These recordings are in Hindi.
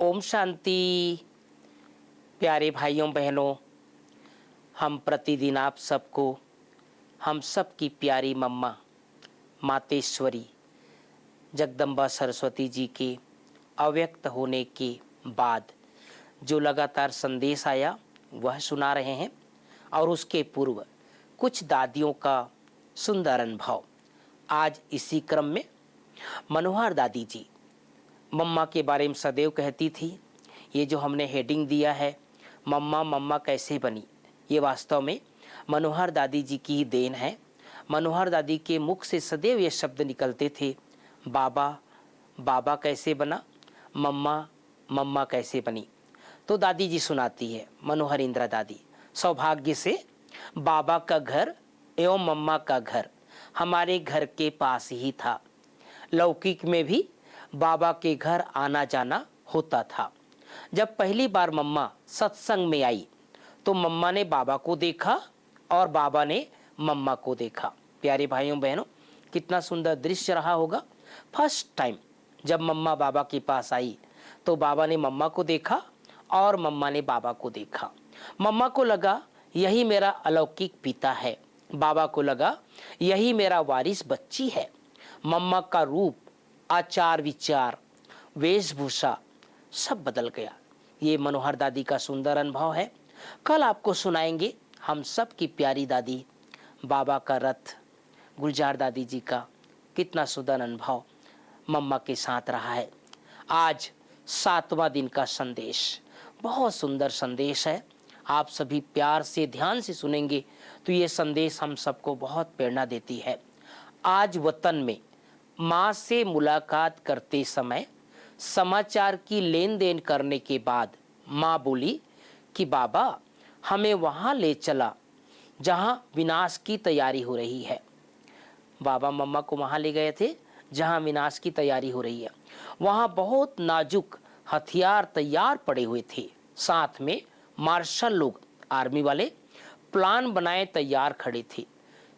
ओम शांति। प्यारे भाइयों बहनों, हम प्रतिदिन आप सबको हम सब की प्यारी मम्मा मातेश्वरी जगदम्बा सरस्वती जी के अव्यक्त होने के बाद जो लगातार संदेश आया वह सुना रहे हैं, और उसके पूर्व कुछ दादियों का सुंदर अनुभव। आज इसी क्रम में मनोहर दादी जी मम्मा के बारे में सदैव कहती थी। ये जो हमने हेडिंग दिया है, मम्मा मम्मा कैसे बनी, ये वास्तव में मनोहर दादी जी की ही देन है। मनोहर दादी के मुख से सदैव ये शब्द निकलते थे, बाबा बाबा कैसे बना, मम्मा मम्मा कैसे बनी। तो दादी जी सुनाती है, मनोहर इंदिरा दादी, सौभाग्य से बाबा का घर एवं मम्मा का घर हमारे घर के पास ही था। लौकिक में भी बाबा के घर आना जाना होता था। जब पहली बार मम्मा सत्संग में आई तो मम्मा ने बाबा को देखा और बाबा ने मम्मा को देखा। प्यारे भाइयों बहनों, कितना सुंदर दृश्य रहा होगा। फर्स्ट टाइम जब मम्मा बाबा के पास आई तो बाबा ने मम्मा को देखा और मम्मा ने बाबा को देखा। मम्मा को लगा यही मेरा अलौकिक पिता है, बाबा को लगा यही मेरा वारिस बच्ची है। मम्मा का रूप, आचार विचार, वेशभूषा सब बदल गया। ये मनोहर दादी का सुंदर अनुभव है। कल आपको सुनाएंगे हम सब की प्यारी दादी बाबा का रथ, गुलजार दादी जी का कितना सुंदर अनुभव मम्मा के साथ रहा है। आज 7वां दिन का संदेश, बहुत सुंदर संदेश है। आप सभी प्यार से ध्यान से सुनेंगे तो ये संदेश हम सबको बहुत प्रेरणा देती है। आज वतन में माँ से मुलाकात करते समय समाचार की लेन देन करने के बाद माँ बोली कि बाबा हमें वहाँ ले चला जहाँ विनाश की तैयारी हो रही है। बाबा मम्मा को वहाँ ले गए थे जहाँ विनाश की तैयारी हो रही है। वहाँ बहुत नाजुक हथियार तैयार पड़े हुए थे, साथ में मार्शल लोग, आर्मी वाले प्लान बनाए तैयार खड़े थे।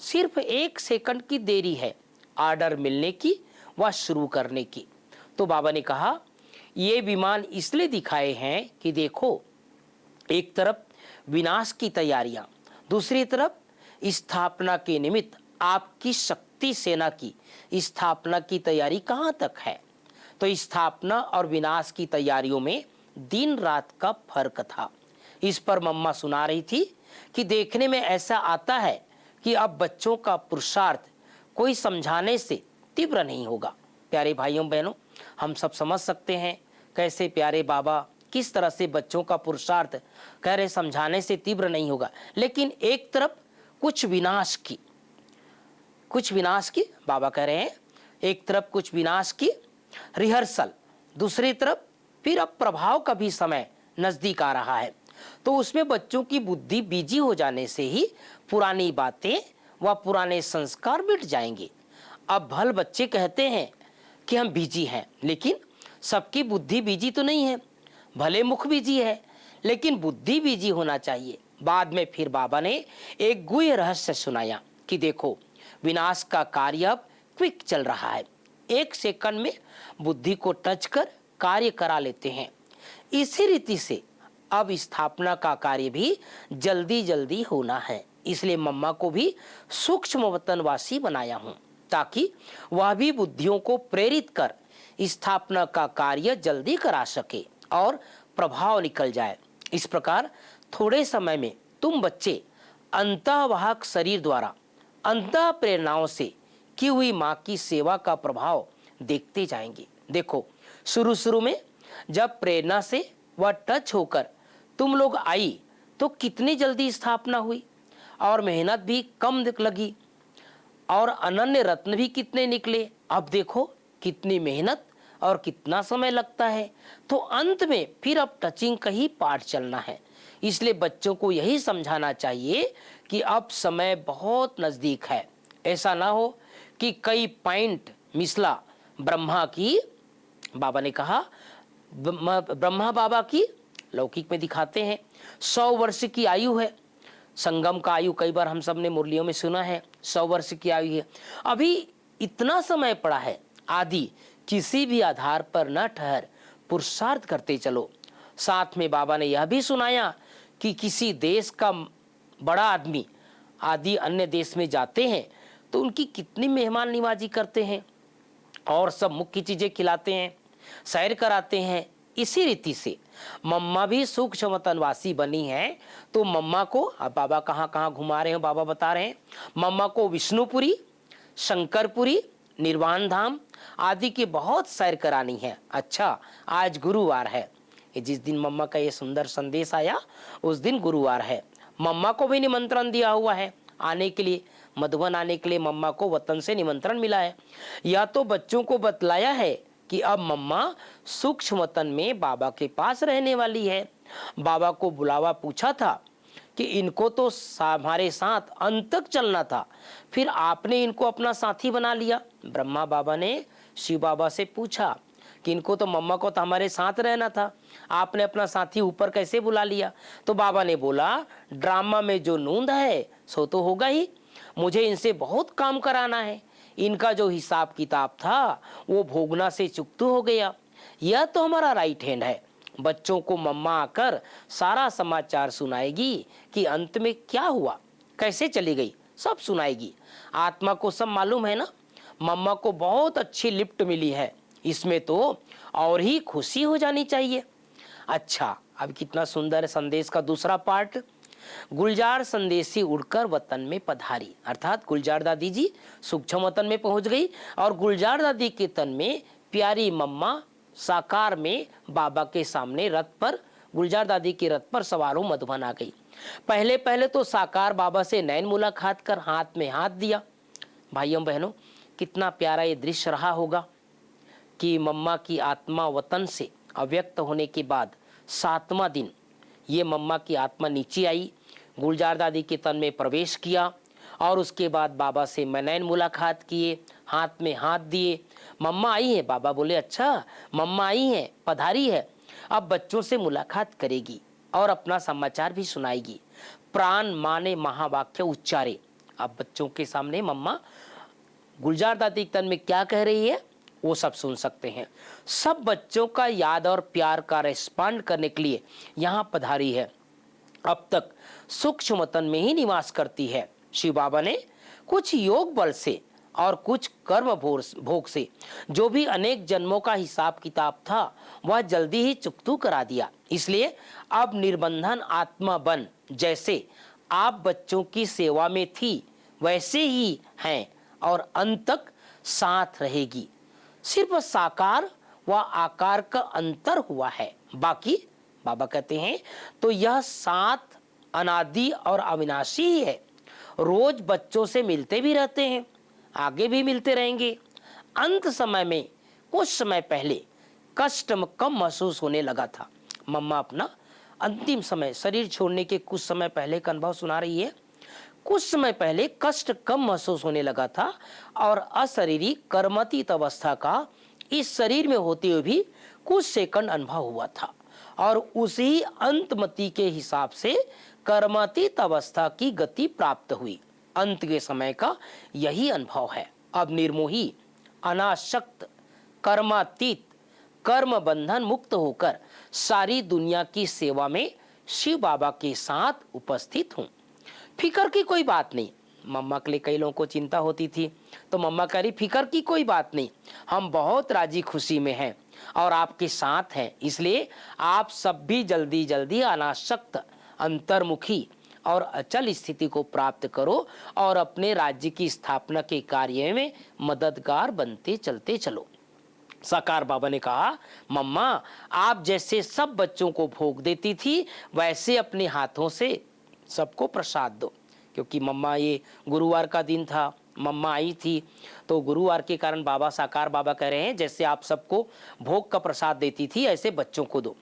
सिर्फ 1 सेकंड की देरी है ऑर्डर मिलने की व शुरू करने की। तो बाबा ने कहा ये विमान इसलिए दिखाए हैं कि देखो, एक तरफ विनाश की तैयारियां, दूसरी तरफ स्थापना के निमित्त आपकी शक्ति सेना की स्थापना की तैयारी कहां तक है। तो स्थापना और विनाश की तैयारियों में दिन रात का फर्क था। इस पर मम्मा सुना रही थी कि देखने में ऐसा आता है कि अब बच्चों का पुरुषार्थ कोई समझाने से तीव्र नहीं होगा। प्यारे भाइयों बहनों, हम सब समझ सकते हैं कैसे प्यारे बाबा किस तरह से बच्चों का पुरुषार्थ कह रहे समझाने से तीव्र नहीं होगा। लेकिन एक तरफ कुछ विनाश की बाबा कह रहे हैं, एक तरफ कुछ विनाश की रिहर्सल, दूसरी तरफ फिर अब प्रभाव का भी समय नजदीक आ रहा है। तो उसमें बच्चों की बुद्धि बिजी हो जाने से ही पुरानी बातें व पुराने संस्कार मिट जाएंगे। अब भल बच्चे कहते हैं कि हम बिजी हैं, लेकिन सबकी बुद्धि बिजी तो नहीं है। भले मुख बिजी है लेकिन बुद्धि बिजी होना चाहिए। बाद में फिर बाबा ने एक गुह्य रहस्य सुनाया कि देखो, विनाश का कार्य अब क्विक चल रहा है। 1 सेकंड में बुद्धि को टच कर कार्य करा लेते हैं। इसी रीति से अब स्थापना का कार्य भी जल्दी जल्दी होना है। इसलिए मम्मा को भी सूक्ष्म वतनवासी बनाया हूं ताकि वह भी बुद्धियों को प्रेरित कर स्थापना का कार्य जल्दी करा सके और प्रभाव निकल जाए। इस प्रकार थोड़े समय में तुम बच्चे अंतःवाहक शरीर द्वारा अंतः प्रेरणाओं से की हुई माँ की सेवा का प्रभाव देखते जाएंगे। देखो, शुरू शुरू में जब प्रेरणा से वह टच होकर तुम लोग आई तो कितनी जल्दी स्थापना हुई और मेहनत भी कम लगी और अनन्य रत्न भी कितने निकले। अब देखो कितनी मेहनत और कितना समय लगता है। तो अंत में फिर अब टचिंग का ही पाठ चलना है। इसलिए बच्चों को यही समझाना चाहिए कि अब समय बहुत नजदीक है। ऐसा ना हो कि कई पॉइंट मिसला ब्रह्मा की, बाबा ने कहा ब्रह्मा बाबा की लौकिक में दिखाते हैं 100 वर्ष की आयु है। संगम का आयु कई बार हम सब ने मुरलियों में सुना है, 100 वर्ष की आयु है। अभी इतना समय पड़ा है। आदि किसी भी आधार पर न ठहर पुरुषार्थ करते चलो। साथ में बाबा ने यह भी सुनाया कि किसी देश का बड़ा आदमी आदि अन्य देश में जाते हैं तो उनकी कितनी मेहमान नवाजी करते हैं और सब मुख्य चीजें खिलाते हैं, सैर कराते हैं। इसी रीति से मम्मा भी सूक्ष्म वतनवासी बनी है, तो मम्मा को अब बाबा कहाँ कहाँ घुमा रहे हैं, बाबा बता रहे हैं। मम्मा को विष्णुपुरी, शंकरपुरी, निर्वाण धाम आदि की बहुत सैर करानी है। अच्छा, आज गुरुवार है, जिस दिन मम्मा का ये सुंदर संदेश आया उस दिन गुरुवार है। मम्मा को भी निमंत्रण दिया हुआ है आने के लिए, मधुबन आने के लिए मम्मा को वतन से निमंत्रण मिला है। या तो बच्चों को बतलाया है कि अब मम्मा सूक्ष्म वतन में बाबा के पास रहने वाली है। बाबा को बुलावा पूछा था कि इनको तो हमारे साथ अंत तक चलना था, फिर आपने इनको अपना साथी बना लिया। ब्रह्मा बाबा ने शिव बाबा से पूछा कि इनको तो मम्मा को तो हमारे साथ रहना था, आपने अपना साथी ऊपर कैसे बुला लिया? तो बाबा ने बोला, ड्रामा में जो नूंद है सो तो होगा ही, मुझे इनसे बहुत काम कराना है। इनका जो हिसाब किताब था वो भोगना से चुकतू हो गया। यह तो हमारा राइट हैंड है। बच्चों को मम्मा आकर सारा समाचार सुनाएगी कि अंत में क्या हुआ, कैसे चली गई, सब सुनाएगी। आत्मा को सब मालूम है ना। मम्मा को बहुत अच्छी लिफ्ट मिली है, इसमें तो और ही खुशी हो जानी चाहिए। अच्छा, अब कितना सुंदर संदेश का दूसरा पार्ट। गुलजार संदेशी उड़कर वतन में पधारी, अर्थात गुलजार दादी जी सूक्ष्म वतन में पहुंच गई और गुलजार दादी के तन में प्यारी मम्मा साकार में बाबा के सामने रथ पर, गुलजार दादी के रथ पर सवार हो मधुबन आ गई। पहले पहले तो साकार बाबा से नैन मुलाकात कर हाथ में हाथ दिया। भाइयों बहनों, कितना प्यारा ये दृश्य रहा होगा कि मम्मा की आत्मा वतन से अव्यक्त होने के बाद 7वां दिन ये मम्मा की आत्मा नीचे आई, गुलजार दादी के तन में प्रवेश किया और उसके बाद बाबा से नैन मुलाकात किए, हाथ में हाथ दिए। मम्मा आई है, बाबा बोले अच्छा मम्मा आई है, पधारी है, अब बच्चों से मुलाकात करेगी और अपना समाचार भी सुनाएगी। प्राण माने महावाक्य उच्चारे। अब बच्चों के सामने मम्मा गुलजार दादी के तन में क्या कह रही है वो सब सुन सकते हैं। सब बच्चों का याद और प्यार का रेस्पॉन्ड करने के लिए यहाँ पधारी है। अब तक सूक्ष्म वतन में ही निवास करती है। शिव बाबा ने कुछ योग बल से और कुछ कर्म भोग से जो भी अनेक जन्मों का हिसाब किताब था वह जल्दी ही चुकतू करा दिया। इसलिए अब निर्बंधन आत्मा बन जैसे आप बच्चों की सेवा में थी वैसे ही हैं और अंत तक साथ रहेगी। सिर्फ साकार व आकार का अंतर हुआ है, बाकी बाबा कहते हैं तो यह साथ अनादि और अविनाशी ही है। रोज बच्चों से मिलते भी रहते हैं, आगे भी मिलते रहेंगे। अंत समय में कुछ समय पहले कष्ट कम महसूस होने लगा था। मम्मा अपना अंतिम समय शरीर छोड़ने के कुछ समय पहले का अनुभव सुना रही है। कुछ समय पहले कष्ट कम महसूस होने लगा था और अशरीरी कर्मातीत अवस्था का इस शरीर में होते हुए भी कुछ सेकंड अनुभव हुआ था और उसी अंतमति के हिसाब से कर्मातीत अवस्था की गति प्राप्त हुई। अंत के समय का यही अनुभव है। अब निर्मोही, अनासक्त, कर्मातीत, कर्म बंधन मुक्त होकर सारी दुनिया की सेवा में शिव बाबा के साथ उपस्थित हूं। फिकर की कोई बात नहीं। मम्मा के लिए कई लोगों को चिंता होती थी, तो मम्मा कह रही फिकर की कोई बात नहीं, हम बहुत राजी खुशी में हैं और आपके साथ हैं। इसलिए आप सब भी जल्दी जल्दी अनासक्त, अंतर्मुखी और अचल स्थिति को प्राप्त करो और अपने राज्य की स्थापना के कार्य में मददगार बनते चलते चलो। साकार बाबा ने कहा, मम्मा आप जैसे सब बच्चों को भोग देती थी वैसे अपने हाथों से सबको प्रसाद दो। क्योंकि मम्मा ये गुरुवार का दिन था, मम्मा आई थी, तो गुरुवार के कारण बाबा साकार बाबा कह रहे हैं जैसे आप सबको भोग का प्रसाद देती थी ऐसे बच्चों को दो।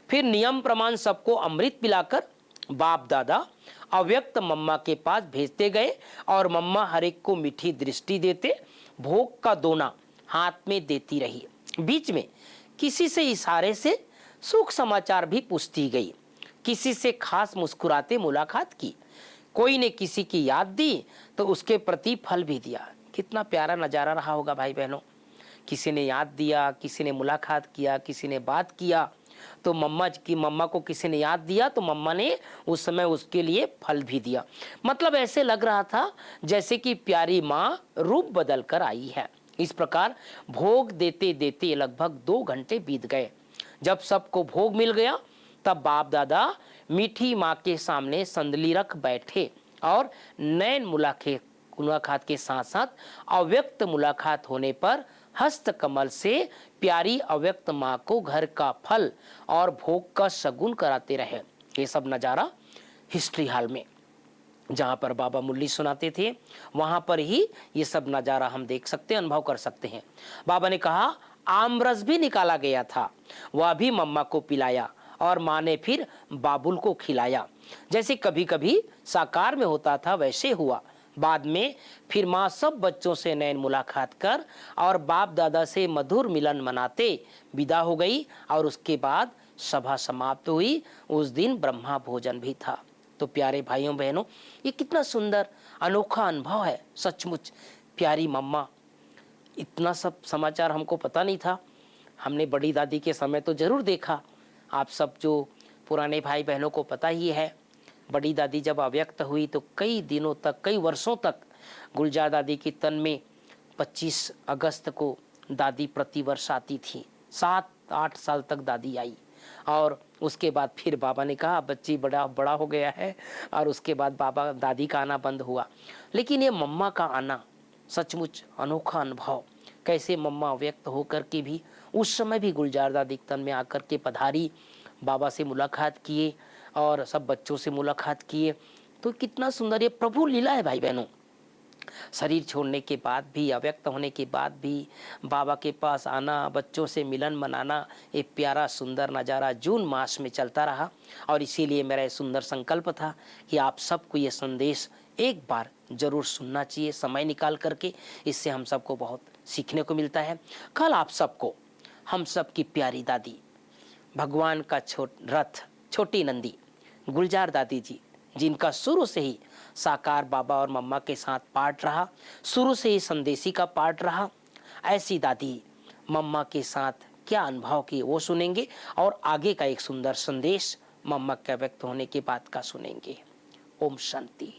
फिर नियम प्रमाण सबको अमृत पिलाकर बाप दादा अव्यक्त मम्मा के पास भेजते गए और मम्मा हर एक को मीठी दृष्टि देते भोग का दोना हाथ में देती रही। बीच में किसी से इशारे से सुख समाचार भी पूछती गई, किसी से खास मुस्कुराते मुलाकात की, कोई ने किसी की याद दी तो उसके प्रति फल भी दिया। कितना प्यारा नजारा रहा होगा भाई बहनों। किसी ने याद दिया, किसी ने मुलाकात किया, किसी ने बात किया, तो मम्मा को किसी ने याद दिया तो मम्मा ने उस समय उसके लिए फल भी दिया। मतलब ऐसे लग रहा था जैसे कि प्यारी माँ रूप बदल कर आई है। इस प्रकार भोग देते देते लगभग 2 घंटे बीत गए। जब सबको भोग मिल गया तब बाप दादा मीठी माँ के सामने संदली रख बैठे और नैन मुलाकात के साथ साथ अव्यक्त मुलाकात होने पर हस्त कमल से प्यारी अव्यक्त माँ को घर का फल और भोग का शगुन कराते रहे। ये सब नज़ारा हिस्ट्री हॉल में जहाँ पर बाबा मुरली सुनाते थे वहाँ पर ही ये सब नज़ारा हम देख सकते हैं, अनुभव कर सकते हैं। बाबा ने कहा आमरस भी निकाला गया था, वह भी मम्मा को पिलाया और माँ ने फिर बाबुल को खिलाया। जैसे कभी कभी साकार में होता था वैसे हुआ। बाद में फिर माँ सब बच्चों से नैन मुलाकात कर और बाप दादा से मधुर मिलन मनाते विदा हो गई और उसके बाद सभा समाप्त हुई। उस दिन ब्रह्मा भोजन भी था। तो प्यारे भाइयों बहनों, ये कितना सुंदर अनोखा अनुभव है सचमुच। प्यारी मम्मा, इतना सब समाचार हमको पता नहीं था। हमने बड़ी दादी के समय तो जरूर देखा, आप सब जो पुराने भाई बहनों को पता ही है। बड़ी दादी जब अव्यक्त हुई तो कई दिनों तक, कई वर्षों तक गुलजार दादी की तन में 25 अगस्त को दादी प्रतिवर्ष आती थी। 7-8 साल तक दादी आई और उसके बाद फिर बाबा ने कहा बच्ची बड़ा बड़ा हो गया है और उसके बाद बाबा दादी का आना बंद हुआ। लेकिन ये मम्मा का आना सचमुच अनोखा अनुभव। कैसे मम्मा व्यक्त होकर के भी उस समय भी गुलजार दादी तन में आकर के पधारी, बाबा से मुलाकात किए और सब बच्चों से मुलाकात किए। तो कितना सुंदर ये प्रभु लीला है भाई बहनों। शरीर छोड़ने के बाद भी, अव्यक्त होने के बाद भी बाबा के पास आना, बच्चों से मिलन मनाना, ये प्यारा सुंदर नज़ारा जून मास में चलता रहा। और इसीलिए मेरा ये सुंदर संकल्प था कि आप सबको ये संदेश एक बार जरूर सुनना चाहिए समय निकाल करके। इससे हम सबको बहुत सीखने को मिलता है। कल आप सबको हम सब की प्यारी दादी, भगवान का रथ, छोटी नंदी गुलजार दादी जी, जिनका शुरू से ही साकार बाबा और मम्मा के साथ पार्ट रहा, शुरू से ही संदेशी का पार्ट रहा, ऐसी दादी मम्मा के साथ क्या अनुभव किए वो सुनेंगे और आगे का एक सुंदर संदेश मम्मा के व्यक्त होने के बाद का सुनेंगे। ओम शांति।